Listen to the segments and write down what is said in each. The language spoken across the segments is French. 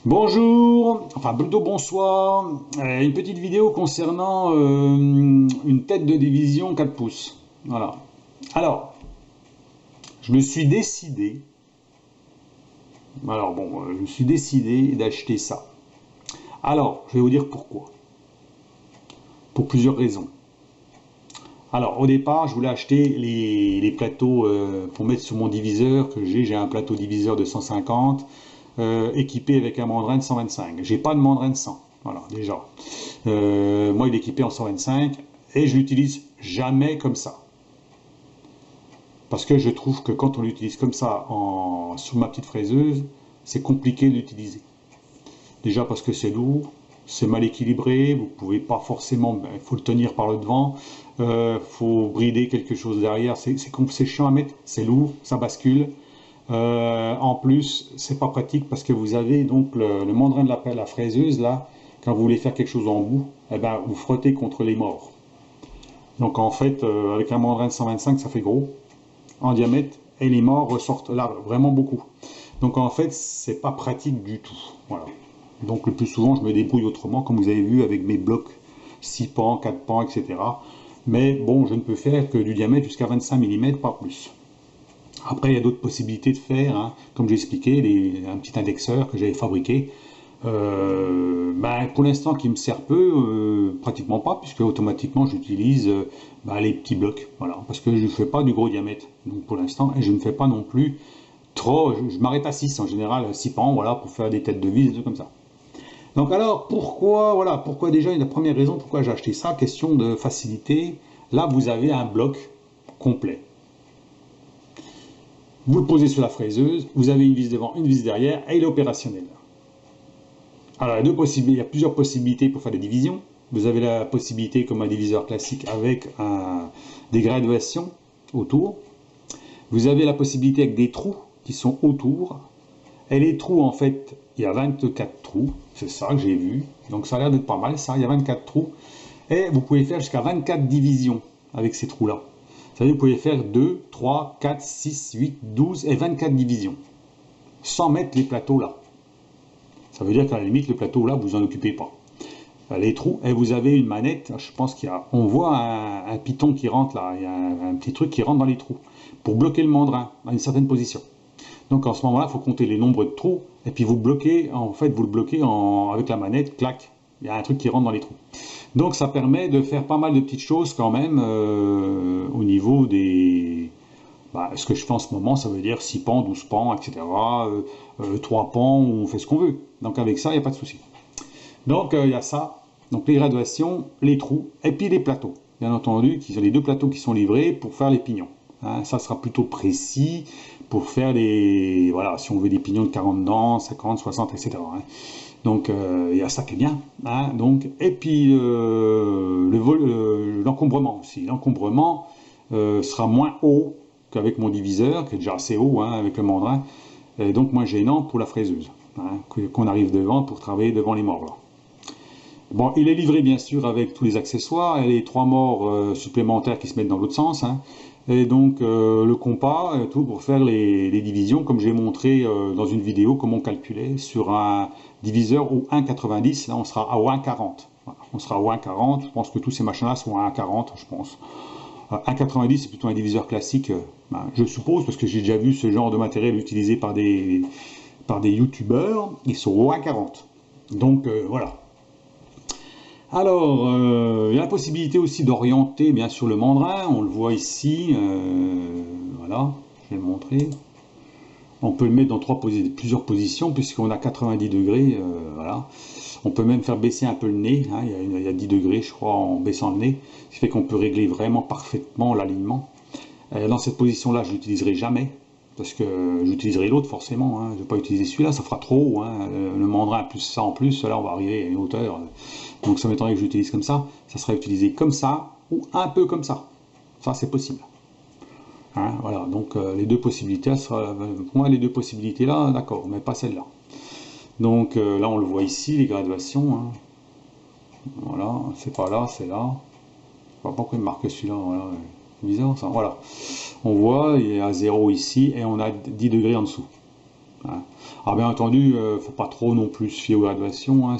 Bonjour, enfin plutôt bonsoir. Une petite vidéo concernant une tête de division 4 pouces. Voilà. Alors, je me suis décidé, je me suis décidé d'acheter ça. Alors, je vais vous dire pourquoi. Pour plusieurs raisons. Alors, au départ, je voulais acheter les plateaux pour mettre sur mon diviseur que j'ai un plateau diviseur de 150 équipé avec un mandrin de 125. J'ai pas de mandrin de 100. Voilà, déjà. Moi, il est équipé en 125 et je l'utilise jamais comme ça. Parce que je trouve que quand on l'utilise comme ça sous ma petite fraiseuse, c'est compliqué d'utiliser. Déjà parce que c'est lourd, c'est mal équilibré, vous pouvez pas forcément, il faut le tenir par le devant, faut brider quelque chose derrière, c'est chiant à mettre, c'est lourd, ça bascule. En plus, c'est pas pratique parce que vous avez donc le mandrin de la fraiseuse là, quand vous voulez faire quelque chose en bout, eh ben, vous frottez contre les morts. Donc en fait, avec un mandrin de 125, ça fait gros en diamètre et les morts ressortent là vraiment beaucoup. Donc en fait, c'est pas pratique du tout. Voilà. Donc le plus souvent, je me débrouille autrement, comme vous avez vu avec mes blocs 6 pans, 4 pans, etc. Mais bon, je ne peux faire que du diamètre jusqu'à 25 mm, pas plus. Après, il y a d'autres possibilités de faire, hein. Comme j'ai expliqué, un petit indexeur que j'avais fabriqué. Pour l'instant, qui me sert peu, pratiquement pas, puisque automatiquement j'utilise les petits blocs, voilà, parce que je ne fais pas du gros diamètre, donc pour l'instant, et je ne fais pas non plus trop, je m'arrête à 6 en général, 6 pans, voilà, pour faire des têtes de vis, des trucs comme ça. Donc alors, pourquoi déjà, la première raison pourquoi j'ai acheté ça, question de facilité, là vous avez un bloc complet. Vous le posez sur la fraiseuse, vous avez une vis devant, une vis derrière, et il est opérationnel. Alors, il y a plusieurs possibilités pour faire des divisions. Vous avez la possibilité, comme un diviseur classique, avec des graduations autour. Vous avez la possibilité avec des trous qui sont autour. Et les trous, en fait, il y a 24 trous. C'est ça que j'ai vu. Donc ça a l'air d'être pas mal, ça. Il y a 24 trous. Et vous pouvez faire jusqu'à 24 divisions avec ces trous-là. C'est-à-dire que vous pouvez faire 2, 3, 4, 6, 8, 12 et 24 divisions. Sans mettre les plateaux là. Ça veut dire qu'à la limite, le plateau là, vous en occupez pas. Les trous, et vous avez une manette, je pense on voit un piton qui rentre là, il y a un petit truc qui rentre dans les trous, pour bloquer le mandrin à une certaine position. Donc en ce moment-là, il faut compter les nombres de trous, et puis vous bloquez, en fait, vous le bloquez avec la manette, clac, il y a un truc qui rentre dans les trous. Donc ça permet de faire pas mal de petites choses quand même, au niveau des... ce que je fais en ce moment, ça veut dire 6 pans, 12 pans, etc. 3 pans, on fait ce qu'on veut. Donc avec ça, il n'y a pas de souci. Donc il y a ça. Donc les graduations, les trous, et puis les plateaux. Bien entendu, les deux plateaux qui sont livrés pour faire les pignons. Hein, ça sera plutôt précis pour faire les... Voilà, si on veut des pignons de 40 dents, 50, 60, etc. Hein. Donc il y a ça qui est bien. Hein, donc, et puis l'encombrement aussi. L'encombrement sera moins haut qu'avec mon diviseur, qui est déjà assez haut, hein, avec le mandrin, et donc moins gênant pour la fraiseuse, hein, qu'on arrive devant pour travailler devant les morts. Là. Bon, il est livré bien sûr avec tous les accessoires et les 3 morts supplémentaires qui se mettent dans l'autre sens, hein, et donc le compas et tout pour faire les divisions, comme j'ai montré dans une vidéo comment on calculait sur un diviseur au 1,90, là on sera à 1,40. Voilà, on sera à 1,40, je pense que tous ces machins-là sont à 1,40, je pense. 1,90 c'est plutôt un diviseur classique, je suppose, parce que j'ai déjà vu ce genre de matériel utilisé par des youtubeurs, ils sont au 1,40. Donc voilà. Alors, il y a la possibilité aussi d'orienter bien sûr le mandrin, on le voit ici, voilà, je vais le montrer. On peut le mettre dans plusieurs positions puisqu'on a 90 degrés, voilà. On peut même faire baisser un peu le nez, hein, il y a 10 degrés je crois en baissant le nez, ce qui fait qu'on peut régler vraiment parfaitement l'alignement. Dans cette position-là, je ne l'utiliserai jamais, parce que j'utiliserai l'autre forcément, hein. Je ne vais pas utiliser celui-là, ça fera trop haut, hein. Le mandrin plus ça en plus, là on va arriver à une hauteur, donc ça m'étonnerait que j'utilise comme ça sera utilisé comme ça, ou un peu comme ça c'est possible. Hein, voilà, donc les deux possibilités, pour moi les deux possibilités là, d'accord, mais pas celle-là. Donc là on le voit ici, les graduations, hein. Voilà, c'est pas là, c'est là. Je ne sais pas pourquoi il marque celui-là, voilà. Bizarre ça, voilà. On voit, il est à 0 ici et on a 10 degrés en dessous. hein. Alors bien entendu, faut pas trop non plus se fier aux graduations, hein,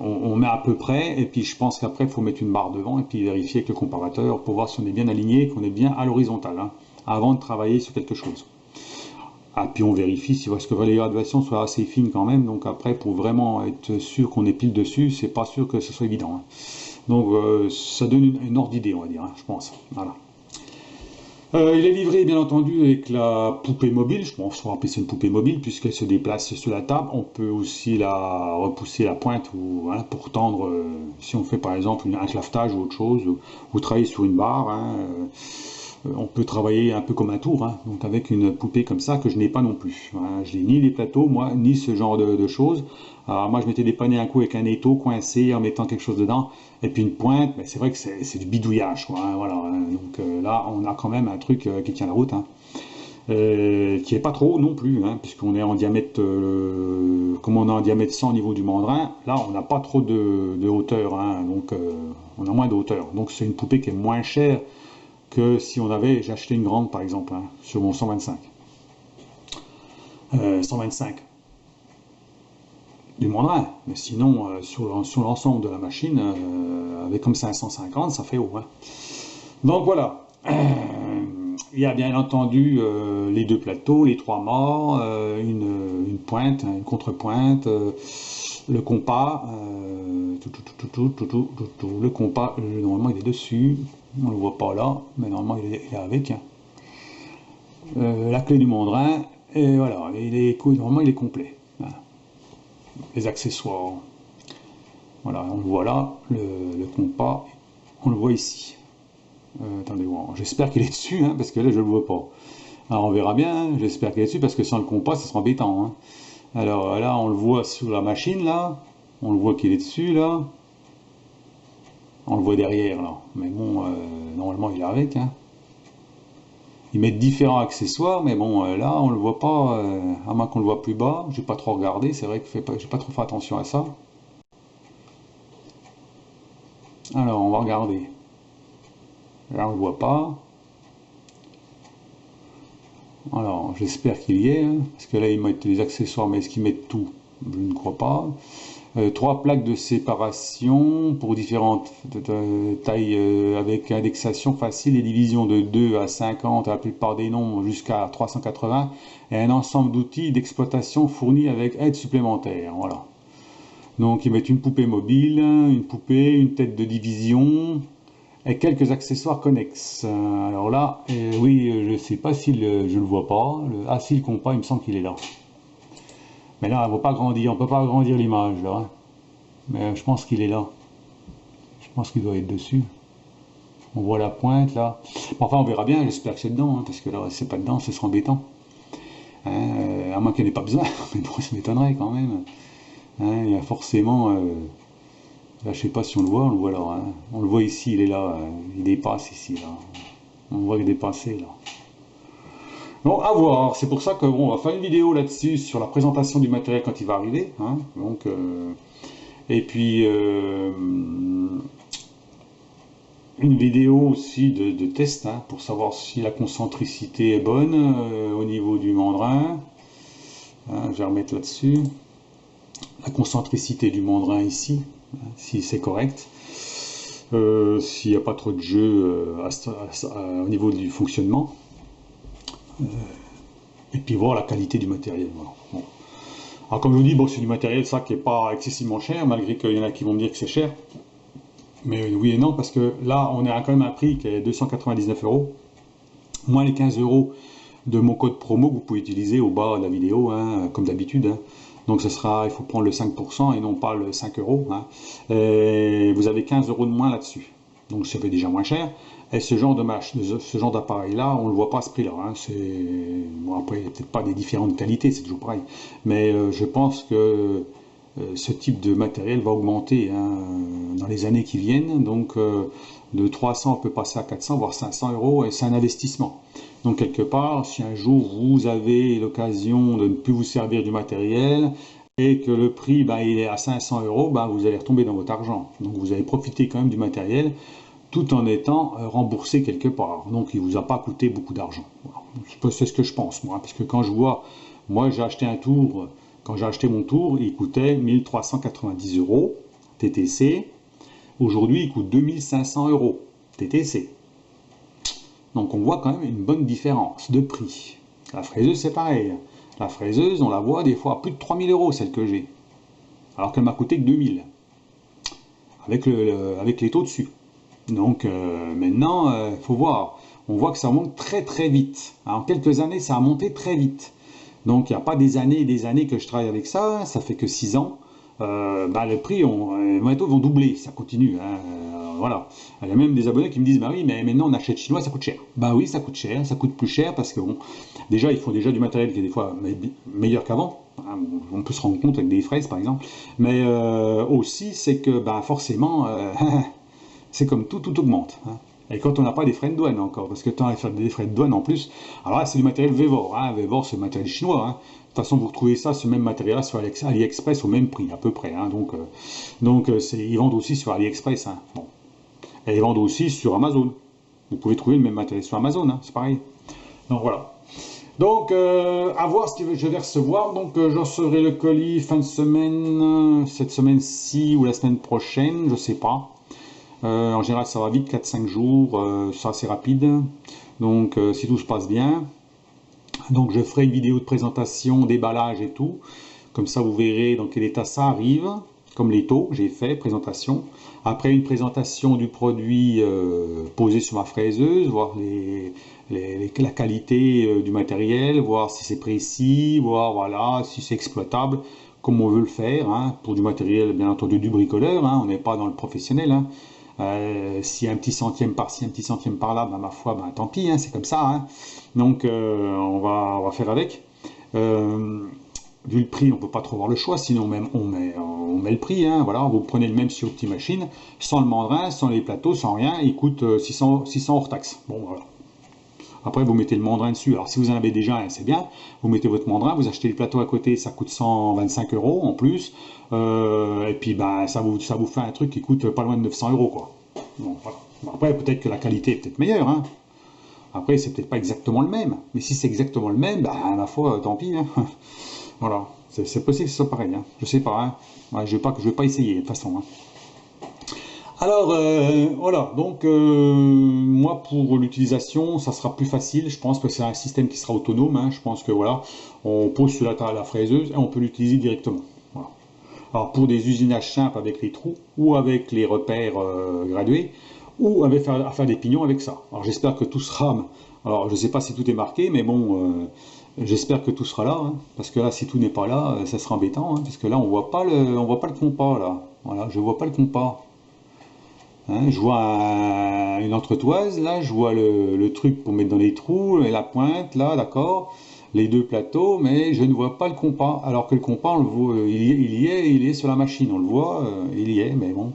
on met à peu près, et puis je pense qu'après il faut mettre une barre devant, et puis vérifier avec le comparateur pour voir si on est bien aligné, qu'on est bien à l'horizontale, hein, avant de travailler sur quelque chose. Ah, puis on vérifie si parce que les graduations soient assez fines quand même, donc après pour vraiment être sûr qu'on est pile dessus, c'est pas sûr que ce soit évident, hein. Donc ça donne une ordre d'idée, on va dire, hein, je pense. Voilà. Il est livré bien entendu avec la poupée mobile, je pense qu'on va appeler ça une poupée mobile puisqu'elle se déplace sur la table. On peut aussi la repousser la pointe ou, hein, pour tendre, si on fait par exemple un clavetage ou autre chose, ou travailler sur une barre, hein, on peut travailler un peu comme un tour, hein, donc avec une poupée comme ça que je n'ai pas non plus. Voilà, je n'ai ni les plateaux, moi, ni ce genre de choses. Alors moi je m'étais dépanné un coup avec un étau coincé en mettant quelque chose dedans, et puis une pointe, mais c'est vrai que c'est du bidouillage, quoi, hein, voilà, hein. Donc là on a quand même un truc qui tient la route, hein, qui est pas trop non plus, hein, puisqu'on est en diamètre, comme on est en diamètre 100 au niveau du mandrin, là on n'a pas trop de hauteur, hein, donc on a moins de hauteur, donc c'est une poupée qui est moins chère que si on avait, j'ai acheté une grande par exemple, hein, sur mon 125. 125 du mandrin, mais sinon sur l'ensemble de la machine, avec comme 550, ça fait haut, hein. Donc voilà, il y a bien entendu les deux plateaux, les trois mâts, une pointe, une contrepointe, le compas, le compas, normalement il est dessus, on le voit pas là, mais normalement il est avec, hein. La clé du mandrin, et voilà, normalement il est complet, hein. Les accessoires, voilà, on le voit là, le compas, on le voit ici. Attendez, bon, j'espère qu'il est dessus, hein, parce que là je le vois pas. Alors on verra bien, hein, j'espère qu'il est dessus, parce que sans le compas ça sera embêtant, hein. Alors là on le voit sur la machine, là, on le voit qu'il est dessus, là, on le voit derrière, là, mais bon, normalement il est avec, hein. Ils mettent différents accessoires, mais bon, là on le voit pas, à moins qu'on le voit plus bas, j'ai pas trop regardé, c'est vrai que j'ai pas trop fait attention à ça. Alors on va regarder, là on le voit pas. Alors, j'espère qu'il y est, hein, parce que là, ils mettent les accessoires, mais est-ce qu'ils mettent tout? Je ne crois pas. 3 plaques de séparation pour différentes tailles, avec indexation facile et division de 2 à 50, à la plupart des nombres, jusqu'à 380, et un ensemble d'outils d'exploitation fournis avec aide supplémentaire. Voilà. Donc, ils mettent une poupée mobile, une poupée, une tête de division, et quelques accessoires connexes. Alors là, oui, je ne sais pas si je le vois pas. Ah si, le compas, il me semble qu'il est là. Mais là, on ne va pas grandir, on peut pas agrandir l'image là, hein. Mais je pense qu'il est là. Je pense qu'il doit être dessus. On voit la pointe là. Enfin, on verra bien, j'espère que c'est dedans, hein, parce que là, si c'est pas dedans, ce sera embêtant, hein, à moins qu'il n'y ait pas besoin, mais bon, ça m'étonnerait quand même, hein, il y a forcément... Là, je sais pas si on le voit là, hein. On le voit ici, il est là, il dépasse ici, là. On le voit dépasser là. Bon, à voir, c'est pour ça que bon, on va faire une vidéo là-dessus sur la présentation du matériel quand il va arriver, hein. Donc, et puis une vidéo aussi de test, hein, pour savoir si la concentricité est bonne au niveau du mandrin, hein, je vais remettre là-dessus la concentricité du mandrin ici, hein, si c'est correct. S'il n'y a pas trop de jeu au niveau du fonctionnement, et puis voir la qualité du matériel. Voilà. Bon. Alors comme je vous dis, bon, c'est du matériel ça qui n'est pas excessivement cher, malgré qu'il y en a qui vont me dire que c'est cher, mais oui et non, parce que là on est à quand même un prix qui est 299 €, moins les 15 € de mon code promo que vous pouvez utiliser au bas de la vidéo, hein, comme d'habitude, hein. Donc ce sera, il faut prendre le 5% et non pas le 5 €, hein. Et vous avez 15 € de moins là-dessus. Donc ça fait déjà moins cher. Et ce genre d'appareil-là, on ne le voit pas à ce prix-là, hein. Bon, après, il n'y a peut-être pas des différentes qualités, c'est toujours pareil. Mais je pense que ce type de matériel va augmenter, hein, dans les années qui viennent. Donc de 300, on peut passer à 400, voire 500 €, et c'est un investissement. Donc quelque part, si un jour vous avez l'occasion de ne plus vous servir du matériel et que le prix il est à 500 €, vous allez retomber dans votre argent. Donc vous allez profiter quand même du matériel, tout en étant remboursé quelque part. Donc il ne vous a pas coûté beaucoup d'argent. Voilà. C'est ce que je pense, moi, parce que quand je vois, moi j'ai acheté un tour, quand j'ai acheté mon tour, il coûtait 1390 euros TTC. Aujourd'hui, il coûte 2500 euros TTC. Donc on voit quand même une bonne différence de prix. La fraiseuse, c'est pareil. La fraiseuse, on la voit des fois à plus de 3000 euros, celle que j'ai. Alors qu'elle m'a coûté que 2000. Avec les taux dessus. Donc maintenant, il faut voir. On voit que ça monte très très vite. En quelques années, ça a monté très vite. Donc il n'y a pas des années et des années que je travaille avec ça. Ça fait que 6 ans. Le prix, les taux vont doubler. Ça continue. Hein. Voilà. Il y a même des abonnés qui me disent, bah oui, mais maintenant on achète chinois, ça coûte cher. Bah oui, ça coûte cher. Ça coûte plus cher parce que bon, déjà, ils font déjà du matériel qui est des fois meilleur qu'avant. On peut se rendre compte avec des fraises par exemple. Mais aussi, c'est que forcément, c'est comme tout augmente. Hein. Et quand on n'a pas des frais de douane encore, parce que tu as des frais de douane en plus, alors là c'est du matériel Vevor, hein. Vevor c'est le matériel chinois. Hein. De toute façon vous retrouvez ça, ce même matériel là sur AliExpress au même prix à peu près. Hein. Donc ils vendent aussi sur AliExpress. Hein. Bon. Et ils vendent aussi sur Amazon. Vous pouvez trouver le même matériel sur Amazon, hein. C'est pareil. Donc voilà. Donc, à voir ce que je vais recevoir. Donc, je recevrai le colis fin de semaine, cette semaine-ci ou la semaine prochaine, je sais pas. En général, ça va vite, 4-5 jours, c'est assez rapide. Donc, si tout se passe bien. Donc, je ferai une vidéo de présentation, déballage et tout. Comme ça, vous verrez dans quel état ça arrive. Comme les taux que j'ai fait, présentation. Après, une présentation du produit posé sur ma fraiseuse, voir la qualité du matériel, voir si c'est précis, voir voilà, si c'est exploitable, comme on veut le faire, hein, pour du matériel bien entendu du bricoleur, hein, on n'est pas dans le professionnel. Hein. S'il y a un petit centième par-ci, un petit centième par-là, ma foi, tant pis, hein, c'est comme ça. Hein. Donc on va faire avec. Vu le prix, on ne peut pas trop avoir le choix, sinon même on met le prix. Hein, voilà, vous prenez le même sur Optimachine, sans le mandrin, sans les plateaux, sans rien, il coûte 600 hors taxe. Bon, voilà. Après, vous mettez le mandrin dessus. Alors, si vous en avez déjà un, c'est bien. Vous mettez votre mandrin, vous achetez le plateau à côté, ça coûte 125 euros en plus. Et puis, ça vous fait un truc qui coûte pas loin de 900 euros, quoi. Bon, voilà. Après, peut-être que la qualité est peut-être meilleure. Hein. Après, c'est peut-être pas exactement le même. Mais si c'est exactement le même, ma foi, tant pis. Hein. Voilà. C'est possible que ce soit pareil. Hein. Je sais pas. Hein. Ouais, je vais pas essayer, de toute façon. Hein. Alors, voilà, donc moi pour l'utilisation, ça sera plus facile, je pense que c'est un système qui sera autonome, hein. Je pense que voilà, on pose sur la fraiseuse et on peut l'utiliser directement. Voilà. Alors pour des usinage simples avec les trous ou avec les repères gradués, ou à faire des pignons avec ça. Alors j'espère que tout sera, alors je ne sais pas si tout est marqué, mais bon, j'espère que tout sera là, hein, parce que là si tout n'est pas là, ça sera embêtant, hein, parce que là on voit pas le compas là, voilà, je vois pas le compas. Hein, je vois une entretoise, là, je vois le truc pour mettre dans les trous, et la pointe, là, d'accord, les deux plateaux, mais je ne vois pas le compas. Alors que le compas, on le voit, il est sur la machine, on le voit, il y est, mais bon,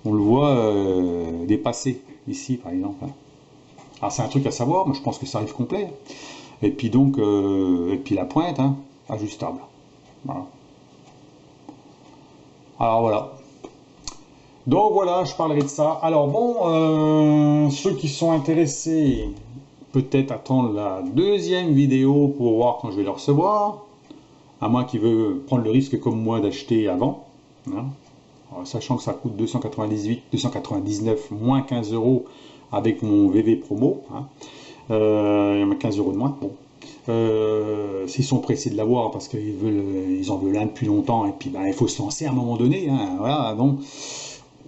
on le voit dépasser, ici, par exemple. Alors, c'est un truc à savoir, mais je pense que ça arrive complet. Et puis donc, et puis la pointe, hein, ajustable. Voilà. Alors, voilà. Donc voilà, je parlerai de ça. Alors bon, ceux qui sont intéressés, peut-être attendre la deuxième vidéo pour voir quand je vais le recevoir. À moins qu'ils veulent prendre le risque comme moi d'acheter avant. Hein. Alors, sachant que ça coûte 299 moins 15 euros avec mon VV promo. Hein. Il y a 15 euros de moins. Bon. S'ils sont pressés de l'avoir parce qu'ils en veulent un depuis longtemps et puis il faut se lancer à un moment donné. Hein. Voilà, donc.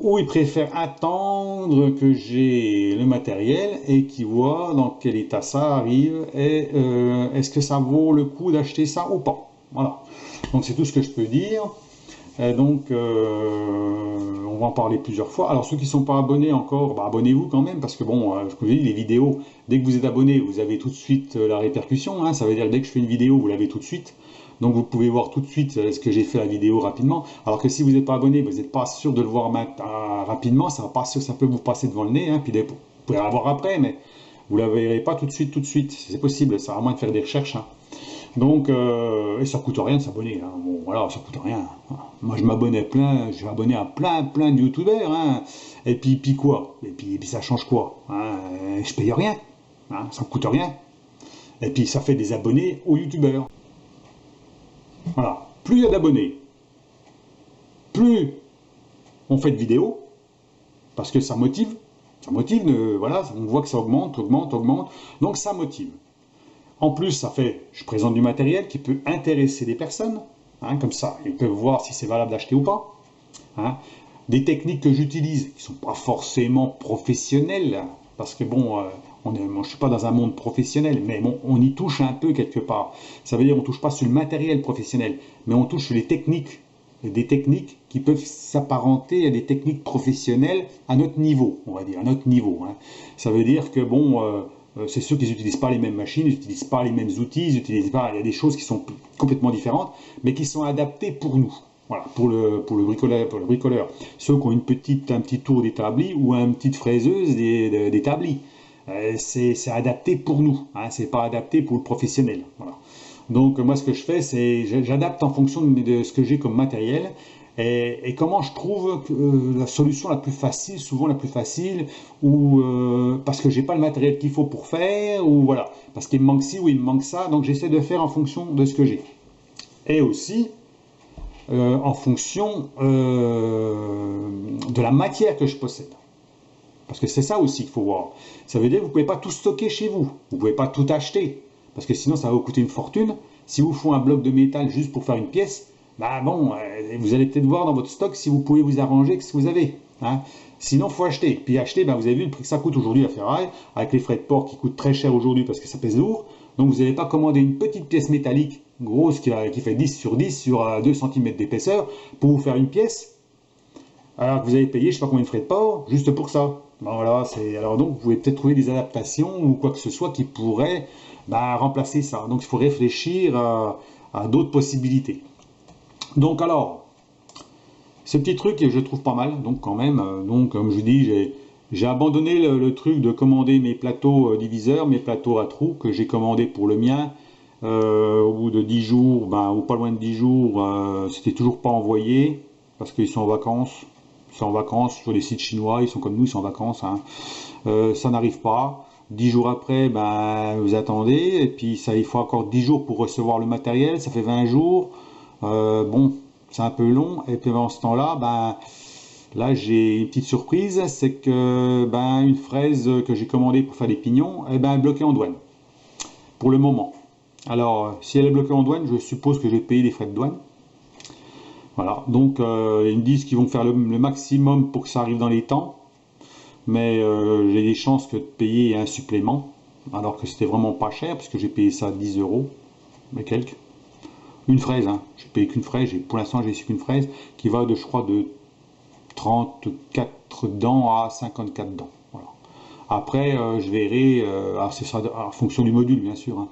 Ou ils préfèrent attendre que j'ai le matériel et qu'ils voient dans quel état ça arrive et est-ce que ça vaut le coup d'acheter ça ou pas. Voilà. Donc c'est tout ce que je peux dire. Et donc on va en parler plusieurs fois. Alors ceux qui ne sont pas abonnés encore, abonnez-vous quand même parce que bon, je vous dis, les vidéos, dès que vous êtes abonné, vous avez tout de suite la répercussion. Hein, ça veut dire que dès que je fais une vidéo, vous l'avez tout de suite. Donc vous pouvez voir tout de suite ce que j'ai fait la vidéo rapidement. Alors que si vous n'êtes pas abonné, vous n'êtes pas sûr de le voir rapidement, ça peut vous passer devant le nez. Hein, puis vous pouvez la voir après, mais vous ne la verrez pas tout de suite. C'est possible, ça à moins de faire des recherches. Hein. Donc, et ça coûte rien de s'abonner, hein. Bon, voilà, ça coûte rien. Moi, je suis abonné à plein de youtubeurs, hein. Et puis quoi? Et puis ça change quoi, hein? Je paye rien, hein, ça me coûte rien. Et puis ça fait des abonnés aux youtubeurs. Voilà. Plus il y a d'abonnés, plus on fait de vidéos, parce que ça motive, voilà, on voit que ça augmente, donc ça motive. En plus, ça fait, je présente du matériel qui peut intéresser des personnes, hein, comme ça, ils peuvent voir si c'est valable d'acheter ou pas, hein. Des techniques que j'utilise, qui ne sont pas forcément professionnelles, parce que bon, moi, je ne suis pas dans un monde professionnel, mais bon, on y touche un peu quelque part. Ça veut dire qu'on ne touche pas sur le matériel professionnel, mais on touche sur les techniques, des techniques qui peuvent s'apparenter à des techniques professionnelles à notre niveau, on va dire, à notre niveau, hein. Ça veut dire que bon, c'est sûr qu'ils n'utilisent pas les mêmes machines, ils n'utilisent pas les mêmes outils, ils utilisent pas, il y a des choses qui sont complètement différentes, mais qui sont adaptées pour nous. Voilà, pour le bricoleur. Ceux qui ont un petit tour d'établi ou une petite fraiseuse d'établi. C'est adapté pour nous, hein, c'est pas adapté pour le professionnel. Voilà. Donc moi ce que je fais, c'est j'adapte en fonction de ce que j'ai comme matériel et comment je trouve la solution la plus facile, souvent la plus facile, ou parce que j'ai pas le matériel qu'il faut pour faire, ou voilà, parce qu'il me manque ci ou il me manque ça, donc j'essaie de faire en fonction de ce que j'ai. Et aussi en fonction de la matière que je possède. Parce que c'est ça aussi qu'il faut voir. Ça veut dire que vous ne pouvez pas tout stocker chez vous. Vous ne pouvez pas tout acheter. Parce que sinon, ça va vous coûter une fortune. Si vous faites un bloc de métal juste pour faire une pièce, bah bon, vous allez peut-être voir dans votre stock si vous pouvez vous arranger avec ce que vous avez, hein. Sinon, il faut acheter. Puis acheter, bah, vous avez vu le prix que ça coûte aujourd'hui la ferraille, avec les frais de port qui coûtent très cher aujourd'hui parce que ça pèse lourd. Donc vous n'allez pas commander une petite pièce métallique grosse qui fait 10 sur 10 sur 2 cm d'épaisseur pour vous faire une pièce, alors que vous avez payé je ne sais pas combien de frais de port juste pour ça. Ben voilà, alors donc vous pouvez peut-être trouver des adaptations ou quoi que ce soit qui pourrait remplacer ça. Donc il faut réfléchir à d'autres possibilités. Donc alors, ce petit truc, je le trouve pas mal, donc quand même, donc comme je dis, j'ai abandonné le truc de commander mes plateaux diviseurs, mes plateaux à trous que j'ai commandé pour le mien. Au bout de 10 jours, ou pas loin de 10 jours, c'était toujours pas envoyé, parce qu'ils sont en vacances. Ils sont en vacances sur les sites chinois, ils sont comme nous, ils sont en vacances, hein. Ça n'arrive pas. 10 jours après, vous attendez, et puis ça, il faut encore 10 jours pour recevoir le matériel, ça fait 20 jours. Bon, c'est un peu long, et puis pendant ce temps-là, là j'ai une petite surprise, c'est que une fraise que j'ai commandée pour faire des pignons, est bloquée en douane, pour le moment. Alors, si elle est bloquée en douane, je suppose que je vais payer des frais de douane. Voilà, donc ils me disent qu'ils vont faire le maximum pour que ça arrive dans les temps, mais j'ai des chances que de payer un supplément, alors que c'était vraiment pas cher, parce que j'ai payé ça 10 euros, mais quelques. Une fraise, hein. J'ai payé qu'une fraise, pour l'instant j'ai su qu'une fraise, qui va je crois, de 34 dents à 54 dents. Voilà. Après, je verrai, c'est ça en fonction du module, bien sûr, hein.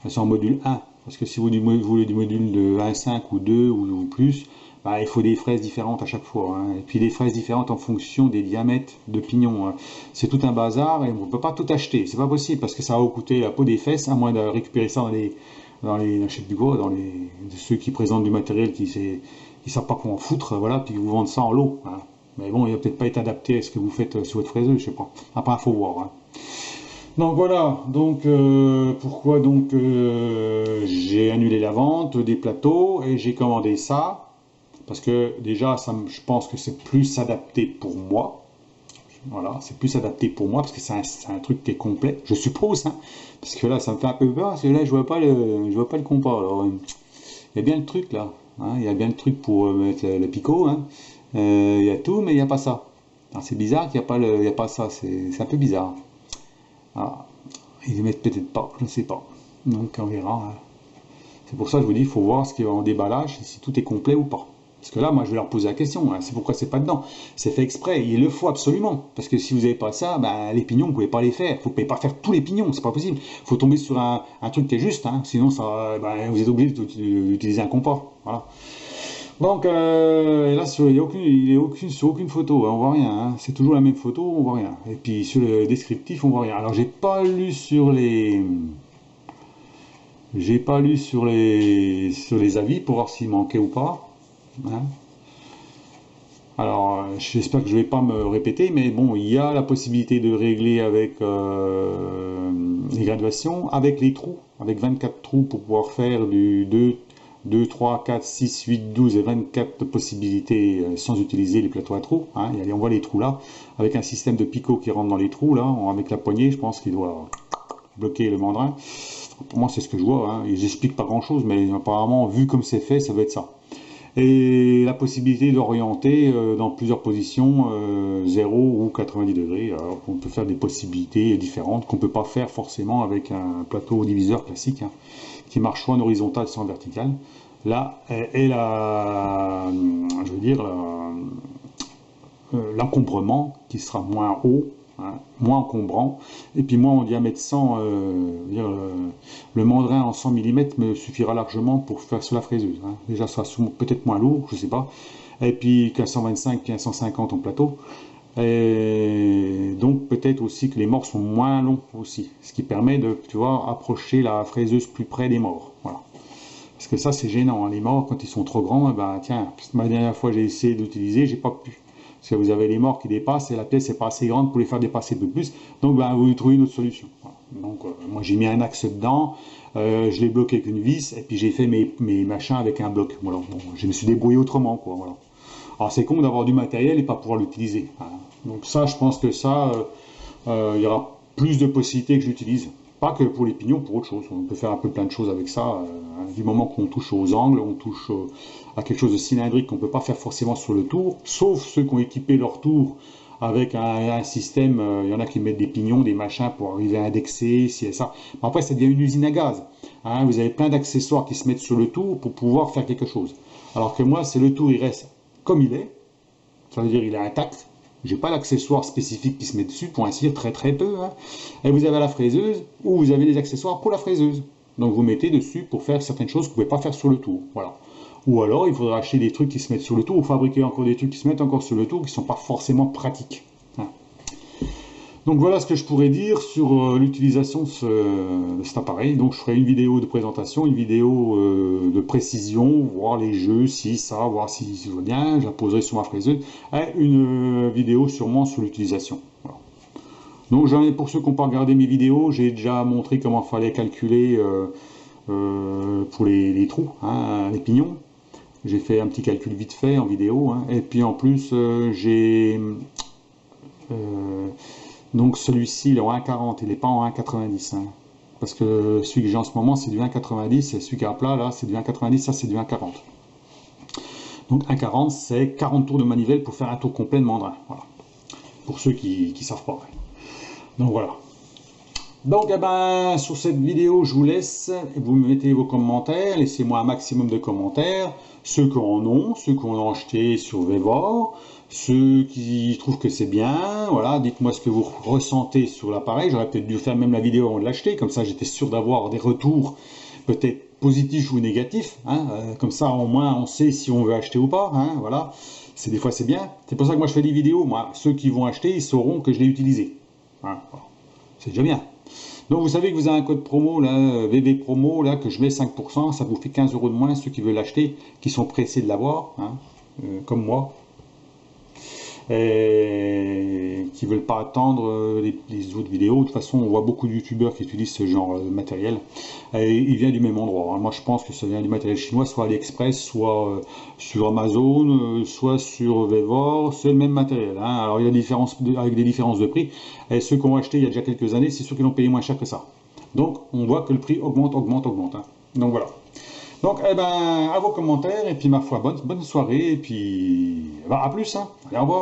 C'est en module 1, parce que si vous voulez du module de 1,5 ou 2 ou plus, il faut des fraises différentes à chaque fois, hein. Et puis des fraises différentes en fonction des diamètres de pignon, hein. C'est tout un bazar et on ne peut pas tout acheter, c'est pas possible, parce que ça va vous coûter la peau des fesses, à moins de récupérer ça je sais plus quoi, ceux qui présentent du matériel qui ne savent pas quoi en foutre, voilà, puis vous vendent ça en lot, hein. Mais bon, il va peut-être pas être adapté à ce que vous faites sur votre fraiseuse, je sais pas. Après, il faut voir, hein. Donc voilà, donc pourquoi donc j'ai annulé la vente des plateaux et j'ai commandé ça, parce que déjà, je pense que c'est plus adapté pour moi. Voilà, c'est plus adapté pour moi, parce que c'est un truc qui est complet, je suppose, hein. Parce que là, ça me fait un peu peur, parce que là, je vois pas le compas. Alors, il y a bien le truc là, hein, il y a bien le truc pour mettre le picot, hein. Il y a tout, mais il n'y a pas ça. C'est bizarre qu'il n'y a pas ça, c'est un peu bizarre. Ah, ils ne mettent peut-être pas, je ne sais pas. Donc on verra, hein. C'est pour ça que je vous dis, il faut voir ce qu'il y a en déballage, si tout est complet ou pas. Parce que là, moi, je vais leur poser la question, hein, c'est pourquoi c'est pas dedans. C'est fait exprès, il le faut absolument. Parce que si vous n'avez pas ça, les pignons, vous ne pouvez pas les faire. Vous ne pouvez pas faire tous les pignons, c'est pas possible. Il faut tomber sur un truc qui est juste, hein, sinon ça, vous êtes obligé d'utiliser un compas. Voilà. Donc là, il est sur aucune photo, hein, on voit rien, hein. C'est toujours la même photo, on voit rien. Et puis sur le descriptif, on voit rien. Alors j'ai pas lu sur J'ai pas lu sur les avis pour voir s'il manquait ou pas, hein. Alors, j'espère que je vais pas me répéter, mais bon, il y a la possibilité de régler avec les graduations, avec les trous, avec 24 trous pour pouvoir faire du 2, 3, 4, 6, 8, 12 et 24 possibilités sans utiliser les plateaux à trous, hein. On voit les trous là, avec un système de picot qui rentre dans les trous là, avec la poignée, je pense qu'il doit bloquer le mandrin. Pour moi, c'est ce que je vois, hein. Ils n'expliquent pas grand chose, mais apparemment, vu comme c'est fait, ça doit être ça. Et la possibilité d'orienter dans plusieurs positions, 0 ou 90 degrés. Alors on peut faire des possibilités différentes qu'on ne peut pas faire forcément avec un plateau diviseur classique, hein, qui marche soit en horizontal, soit en vertical. Là est je veux dire, l'encombrement qui sera moins haut, hein, moins encombrant, et puis moins en diamètre 100, le mandrin en 100 mm me suffira largement pour faire sur la fraiseuse, hein. Déjà ça sera peut-être moins lourd, je sais pas, et puis qu'un 125, qu'un 150 en plateau, et donc peut-être aussi que les morts sont moins longs aussi, ce qui permet de, tu vois, approcher la fraiseuse plus près des morts, voilà. Parce que ça c'est gênant, hein, les morts quand ils sont trop grands, ben tiens, la dernière fois j'ai essayé d'utiliser, j'ai pas pu. Parce que vous avez les morts qui dépassent et la pièce n'est pas assez grande pour les faire dépasser un peu plus. Donc ben, vous trouvez une autre solution. Voilà. Donc moi j'ai mis un axe dedans, je l'ai bloqué avec une vis et puis j'ai fait mes machins avec un bloc. Voilà. Bon, je me suis débrouillé autrement, quoi. Voilà. Alors c'est con d'avoir du matériel et pas pouvoir l'utiliser, hein. Donc ça, je pense que ça, il y aura plus de possibilités que j'utilise. Pas que pour les pignons, pour autre chose. On peut faire un peu plein de choses avec ça. Hein. Du moment qu'on touche aux angles, on touche à quelque chose de cylindrique qu'on ne peut pas faire forcément sur le tour, sauf ceux qui ont équipé leur tour avec un système. Il y en a qui mettent des pignons, des machins pour arriver à indexer, si et ça. Mais après, ça devient une usine à gaz, hein. Vous avez plein d'accessoires qui se mettent sur le tour pour pouvoir faire quelque chose. Alors que moi, c'est le tour, il reste comme il est. Ça veut dire il est intact. J'ai pas l'accessoire spécifique qui se met dessus, pour ainsi dire, très peu, hein. Et vous avez la fraiseuse, ou vous avez des accessoires pour la fraiseuse. Donc vous mettez dessus pour faire certaines choses que vous ne pouvez pas faire sur le tour. Voilà. Ou alors il faudra acheter des trucs qui se mettent sur le tour, ou fabriquer encore des trucs qui se mettent encore sur le tour, qui ne sont pas forcément pratiques, hein. Donc voilà ce que je pourrais dire sur l'utilisation de cet appareil. Donc je ferai une vidéo de présentation, une vidéo de précision, voir les jeux, si ça, voir si ça va bien, je la poserai sur ma fraiseuse, et une vidéo sûrement sur l'utilisation. Voilà. Donc j'en ai, pour ceux qui n'ont pas regardé mes vidéos, j'ai déjà montré comment il fallait calculer pour les trous, hein, les pignons. J'ai fait un petit calcul vite fait en vidéo, hein. Et puis en plus j'ai... donc celui-ci, il est en 1,40, il n'est pas en 1,90, hein. Parce que celui que j'ai en ce moment, c'est du 1,90, et celui qui est à plat, là, c'est du 1,90, ça c'est du 1,40. Donc 1,40, c'est 40 tours de manivelle pour faire un tour complet de mandrin. Voilà. Pour ceux qui ne savent pas. Donc voilà. Donc eh ben, sur cette vidéo, je vous laisse, vous me mettez vos commentaires, laissez-moi un maximum de commentaires, ceux qui en ont, ceux qui ont acheté sur Vevor, ceux qui trouvent que c'est bien, voilà, dites-moi ce que vous ressentez sur l'appareil. J'aurais peut-être dû faire même la vidéo avant de l'acheter, comme ça j'étais sûr d'avoir des retours peut-être positifs ou négatifs, hein, comme ça au moins on sait si on veut acheter ou pas, hein, voilà, des fois c'est bien, c'est pour ça que moi je fais des vidéos, moi, ceux qui vont acheter, ils sauront que je l'ai utilisé, hein, voilà. C'est déjà bien. Donc vous savez que vous avez un code promo, là, VV promo, là, que je mets 5%, ça vous fait 15 € de moins, ceux qui veulent l'acheter, qui sont pressés de l'avoir, hein, comme moi, et qui ne veulent pas attendre les autres vidéos. De toute façon, on voit beaucoup de youtubeurs qui utilisent ce genre de matériel, et il vient du même endroit, hein. Moi je pense que ça vient du matériel chinois, soit AliExpress, soit sur Amazon, soit sur Vevor, c'est le même matériel, hein. Alors il y a avec des différences de prix, et ceux qui ont acheté il y a déjà quelques années, c'est ceux qui l'ont payé moins cher que ça. Donc on voit que le prix augmente, hein. Donc voilà. Donc eh ben, à vos commentaires, et puis ma foi, bonne soirée, et puis bah, à plus, hein. Allez, au revoir.